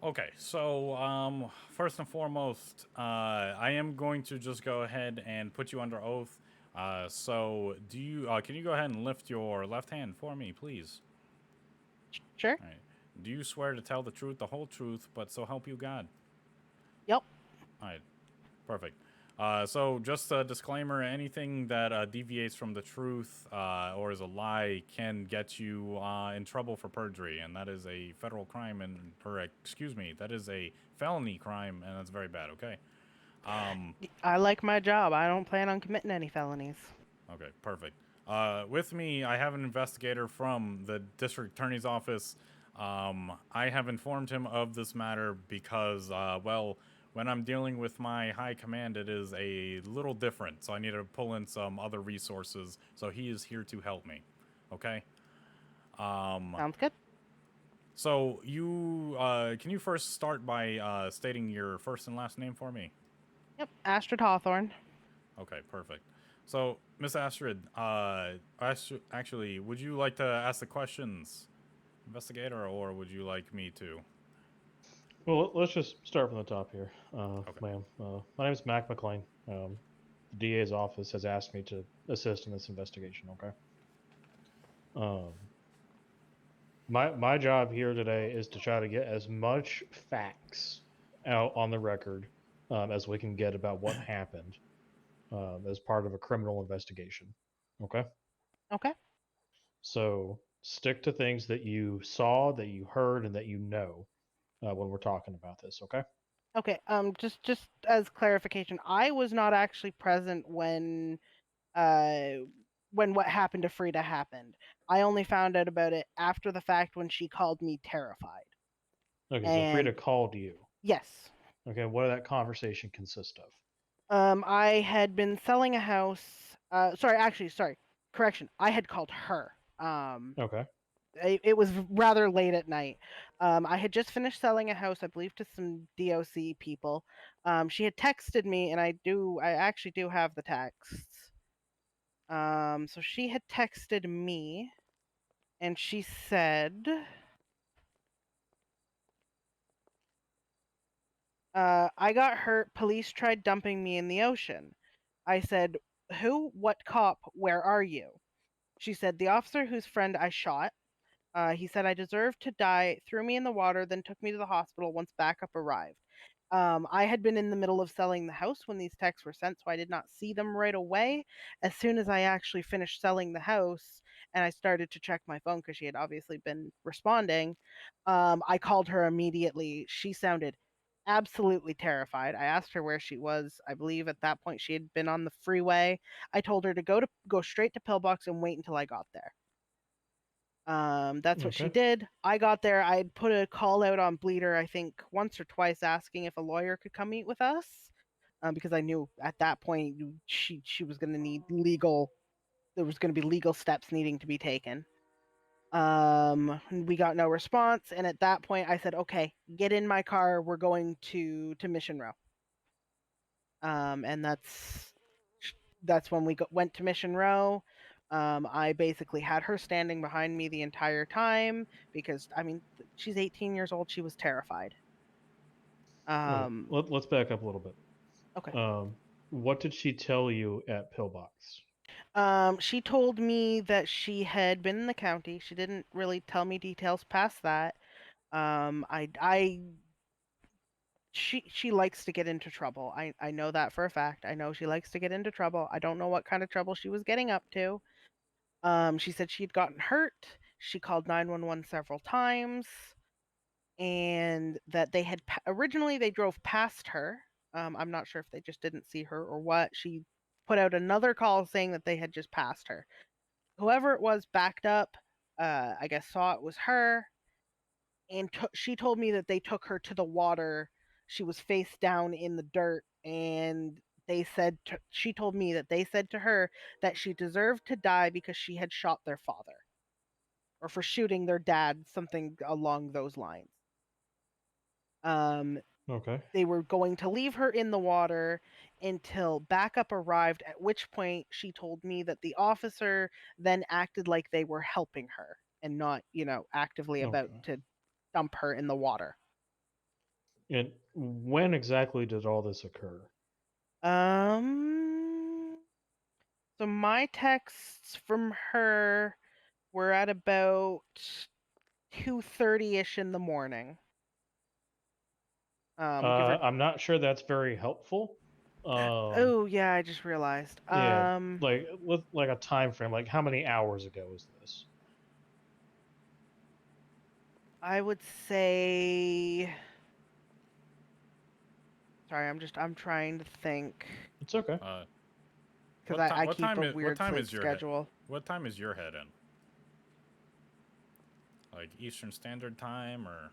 Okay, so first and foremost, I am going to just go ahead and put you under oath. So do you can you go ahead and lift your left hand for me, please? Sure. All right. Do you swear to tell the truth, the whole truth, but so help you God? Yep. All right. Perfect. So, just a disclaimer: anything that deviates from the truth or is a lie can get you in trouble for perjury, and that is a federal crime, or excuse me, that is a felony crime, and that's very bad. Okay. I like my job. I don't plan on committing any felonies. Okay. Perfect. With me, I have an investigator from the district attorney's office. I have informed him of this matter because, well, when I'm dealing with my high command, it is a little different. So I need to pull in some other resources. So he is here to help me. Okay. Sounds good. So you can you first start by stating your first and last name for me? Yep. Astrid Hawthorne. Okay, perfect. So, Miss Astrid, actually, would you like to ask the questions, investigator, or would you like me to? Well, let's just start from the top here, Okay. ma'am. My name is Mac McLean. The DA's office has asked me to assist in this investigation. Okay. Um, my job here today is to try to get as much facts out on the record as we can get about what happened as part of a criminal investigation. Okay. Okay. So stick to things that you saw, that you heard, and that you know when we're talking about this. Okay. Okay. Just as clarification, I was not actually present uh when what happened to Frida happened. I only found out about it after the fact when she called me terrified. Okay. So Frida And called you. yes, Okay, what did that conversation consist of? I had been selling a house. Sorry. Correction. I had called her. Okay. It was rather late at night. I had just finished selling a house, I believe, to some DOC people. She had texted me, and I actually do have the texts. So she had texted me, and she said, "I got hurt. Police tried dumping me in the ocean." I said, "Who? What cop? Where are you?" She said, "The officer whose friend I shot. He said I deserved to die, threw me in the water, then took me to the hospital once backup arrived." I had been in the middle of selling the house when these texts were sent, so I did not see them right away. As soon as I actually finished selling the house and I started to check my phone because she had obviously been responding, I called her immediately. She sounded absolutely terrified. I asked her where she was. I believe at that point she had been on the freeway. I told her to go straight to Pillbox and wait until I got there. That's what she Okay. did. I got there. I had put a call out on Bleeder, I think, once or twice, asking if a lawyer could come meet with us, because I knew at that point she was going to need legal. There was going to be legal steps needing to be taken. We got no response, and at that point, I said, "Okay, get in my car. We're going to Mission Row." And that's when went to Mission Row. I basically had her standing behind me the entire time because, I mean, she's 18 years old. She was terrified. Okay. Um, Let's back up a little bit. okay. What did she tell you at Pillbox? She told me that she had been in the county. She didn't really tell me details past that. I she likes to get into trouble. I know that for a fact. I know she likes to get into trouble. I don't know what kind of trouble she was getting up to. She said she'd gotten hurt. She called 911 several times, and that they had originally they drove past her. I'm not sure if they just didn't see her or what. She put out another call saying that they had just passed her. Whoever it was backed up. I guess saw it was her, and she told me that they took her to the water. She was face down in the dirt, and she told me that they said to her that she deserved to die because she had shot their father, or for shooting their dad, something along those lines. Um, Okay. they were going to leave her in the water until backup arrived, at which point she told me that the officer then acted like they were helping her and not, actively about Okay. to dump her in the water. And when exactly did all this occur? So my texts from her were at about 2:30ish in the morning. Give her. I'm not sure that's very helpful. Oh yeah, I just realized. Yeah, like with like a time frame, like how many hours ago was this? I would say. Sorry, I'm trying to think It's okay. because What time? I What keep time? a What weird time sleep is your head? schedule. What time is your head in? Like Eastern Standard Time or?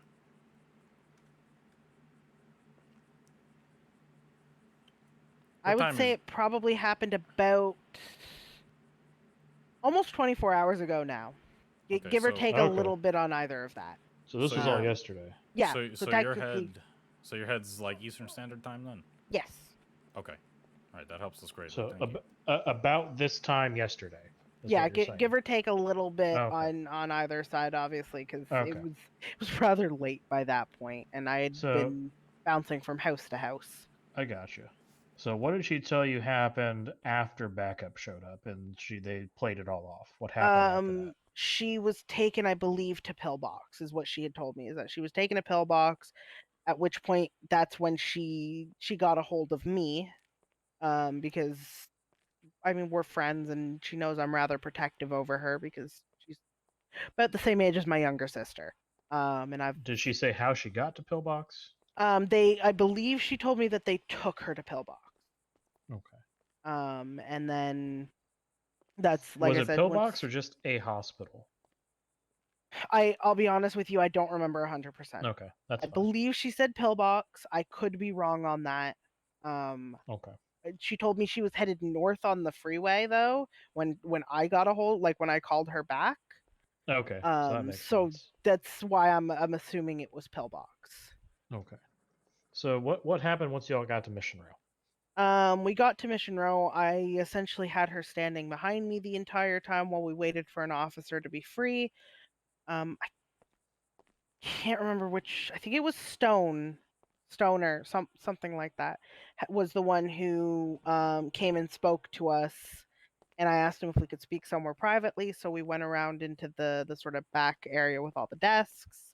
I What would time say is? it probably happened about almost 24 hours ago now. Okay, Give or so take a Okay. little bit on either of that. So this so was all your yesterday. Yeah, so so so your technically, head, so your head's like Eastern Standard Time then. yes. Okay, all right, that helps us greatly. So Thank you. about this time yesterday is Yeah, what you're saying. give or take a little bit Okay. on either side, obviously, because Okay. it was rather late by that point, and I had So been bouncing from house to house. I got you. So what did she tell you happened after backup showed up and they played it all off? What happened after that? She was taken, I believe, to pillbox, is what she had told me, is that she was taken to pillbox. At which point, that's when she got a hold of me, because I mean we're friends, and she knows I'm rather protective over her because she's about the same age as my younger sister. And I've Did she say how she got to Pillbox? I believe she told me that they took her to pillbox. Okay. And then that's like Was I it said, once Pillbox or just a hospital? I'll be honest with you, I don't remember 100%. Okay, that's I fine. believe she said pillbox. I could be wrong on that. Okay. She told me she was headed north on the freeway though when I got a hold, like when I called her back. Okay, so that makes So sense. that's why I'm assuming it was pillbox. Okay. So what happened once y'all got to Mission Rail? We got to Mission Row. I essentially had her standing behind me the entire time while we waited for an officer to be free. I can't remember which. I think it was Stoner, something like that, was the one who came and spoke to us. And I asked him if we could speak somewhere privately, so we went around into the sort of back area with all the desks.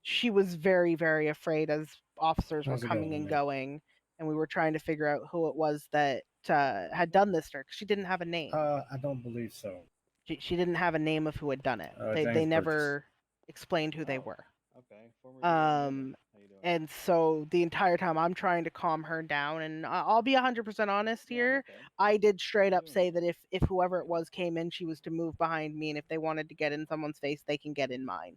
She was very, very afraid as officers were How's it coming going, and man? going, and we were trying to figure out who it was that had done this to her. 'Cause she didn't have a name. I don't believe so. She didn't have a name of who had done it. They James Burgess. never explained who they Oh, were. okay. Former DA Melvin. How you doing? And so the entire time I'm trying to calm her down, and I'll be 100% honest Yeah, here. okay. I did straight you up doing, say man? that if whoever it was came in, she was to move behind me, and if they wanted to get in someone's face, they can get in mine.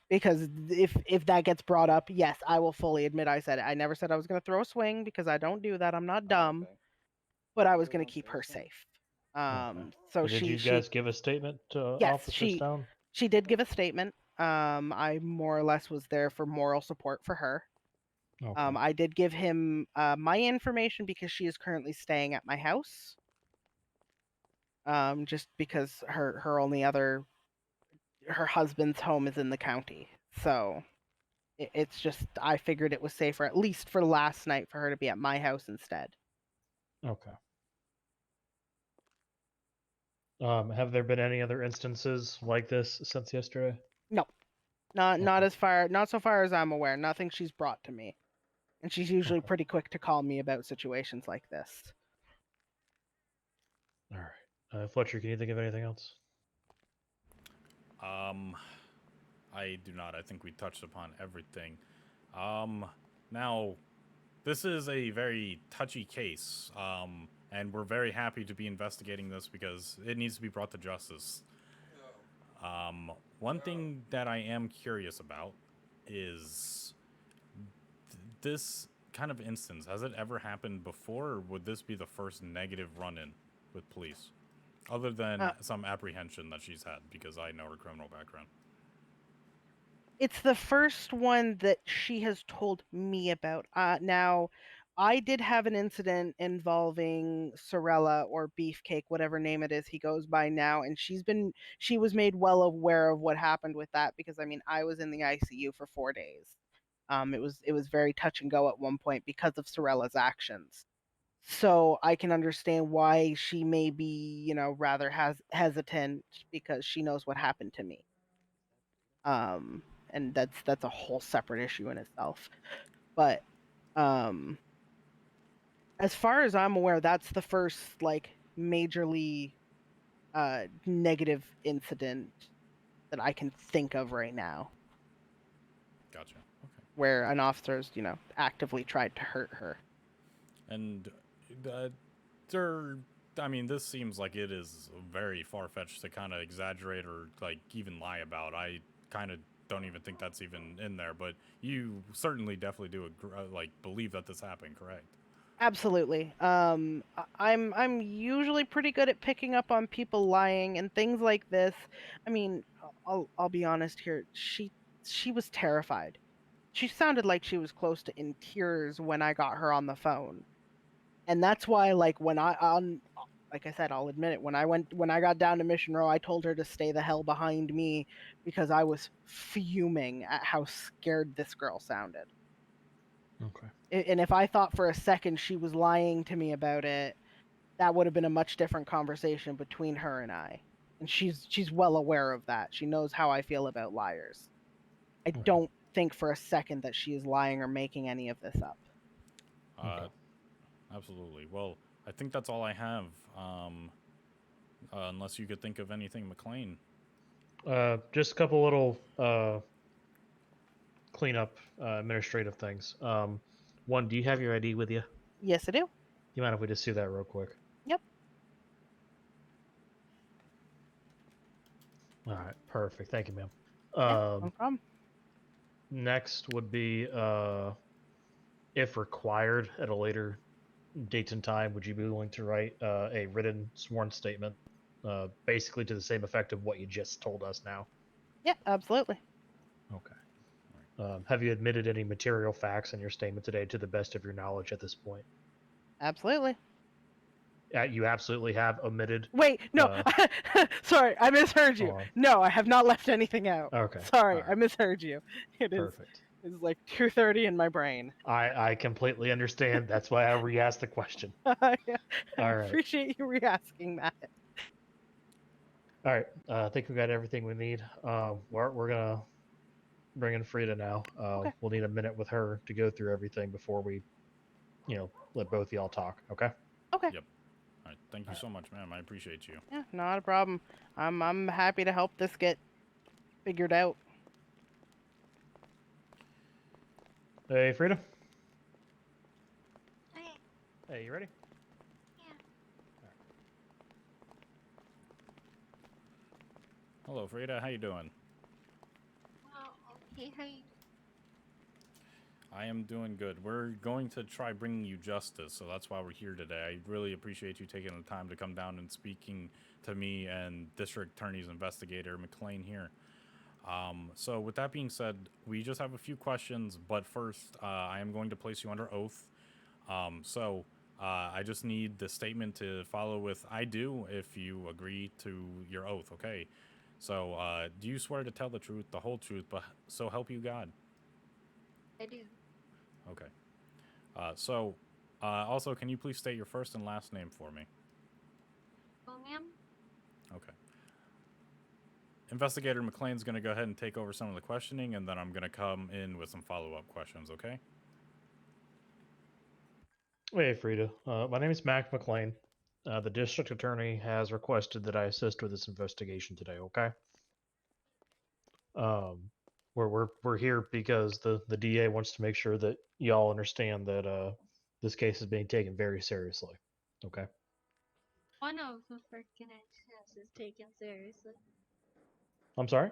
Because if that gets brought up, yes, I will fully admit I said it. I never said I was going to throw a swing because I don't do that. I'm not dumb, Okay. but I You was really going to want to keep throw her a swing? safe. Okay. So And did you she guys give a statement to yes, Officer Stone? she did give a statement. I more or less was there for moral support for her. Okay. I did give him my information because she is currently staying at my house. Just because her only other her husband's home is in the county, so it's just I figured it was safer, at least for last night, for her to be at my house instead. Okay. Have there been any other instances like this since yesterday? No, not Okay. not so far as I'm aware. Nothing she's brought to me, and she's usually Okay. pretty quick to call me about situations like this. All right. Fletcher, can you think of anything else? I do not. I think we touched upon everything. Now, this is a very touchy case, and we're very happy to be investigating this because it needs to be brought to justice. One thing that I am curious about is this kind of instance. Has it ever happened before, or would this be the first negative run-in with police? Other than some apprehension that she's had, because I know her criminal background. It's the first one that she has told me about. Now, I did have an incident involving Sorella or Beefcake, whatever name it is he goes by now, and she was made well aware of what happened with that because I mean I was in the ICU for 4 days. It was very touch and go at one point because of Sorella's actions. So I can understand why she may be, rather hesitant because she knows what happened to me. And that's a whole separate issue in itself. But um as far as I'm aware, that's the first like majorly negative incident that I can think of right now Gotcha. Okay. where an officer's, actively tried to hurt her. And uh, there, I mean, this seems like it is very far fetched to kind of exaggerate or like even lie about. I kind of don't even think that's even in there, but you certainly definitely do like believe that this happened, correct? Absolutely. I'm usually pretty good at picking up on people lying and things like this. I mean, I'll be honest here. She was terrified. She sounded like she was close to in tears when I got her on the phone. And that's why like when I on like I said, I'll admit it, when I got down to Mission Row, I told her to stay the hell behind me because I was fuming at how scared this girl sounded. Okay. And if I thought for a second she was lying to me about it, that would have been a much different conversation between her and I. And she's well aware of that. She knows how I feel about liars. I Okay. don't think for a second that she is lying or making any of this up. Uh, Absolutely. Well, I think that's all I have. Unless you could think of anything, McLean. Just a couple little cleanup administrative things. One, do you have your ID with you? Yes, I do. You mind if we just do that real quick? Yep. All right, perfect. Thank you, ma'am. Yeah, no problem. Next would be, if required at a later date and time, would you be willing to write a written sworn statement, basically to the same effect of what you just told us now? Yeah, absolutely. Okay. Have you admitted any material facts in your statement today to the best of your knowledge at this point? Absolutely. You absolutely have omitted. Wait, no. Sorry, I misheard you. Hold on. No, I have not left anything out. Okay. Sorry, All I right. misheard you. It is Perfect. it's like 2:30 in my brain. I completely understand. That's why I re-asked the question. I All right. appreciate you re-asking that. All right. I think we got everything we need. We're gonna bring in Frida now. Okay. We'll need a minute with her to go through everything before we, let both of y'all talk. Okay. Okay. Yep. All right. Thank you so much, ma'am. I appreciate you. Yeah, not a problem. I'm happy to help this get figured out. Hey, Frida. Okay, Hey, you ready? yeah. Hello, Frida. How you doing? Well, okay, how you I am doing good. We're going to try bringing you justice, so that's why we're here today. I really appreciate you taking the time to come down and speaking to me and District Attorney's investigator McLean here. So with that being said, we just have a few questions, but first, I am going to place you under oath. I just need the statement to follow with "I do" if you agree to your oath. Okay. So, do you swear to tell the truth, the whole truth, but so help you God? I do. Okay. Also, can you please state your first and last name for me? Ma'am? Okay. Investigator McLean's going to go ahead and take over some of the questioning, and then I'm going to come in with some follow-up questions, okay? Hey, Frida. My name is Mac McLean. The district attorney has requested that I assist with this investigation today. Okay. We're here because the DA wants to make sure that y'all understand that this case is being taken very seriously. Okay. One of the freaking actions is taken seriously. I'm sorry.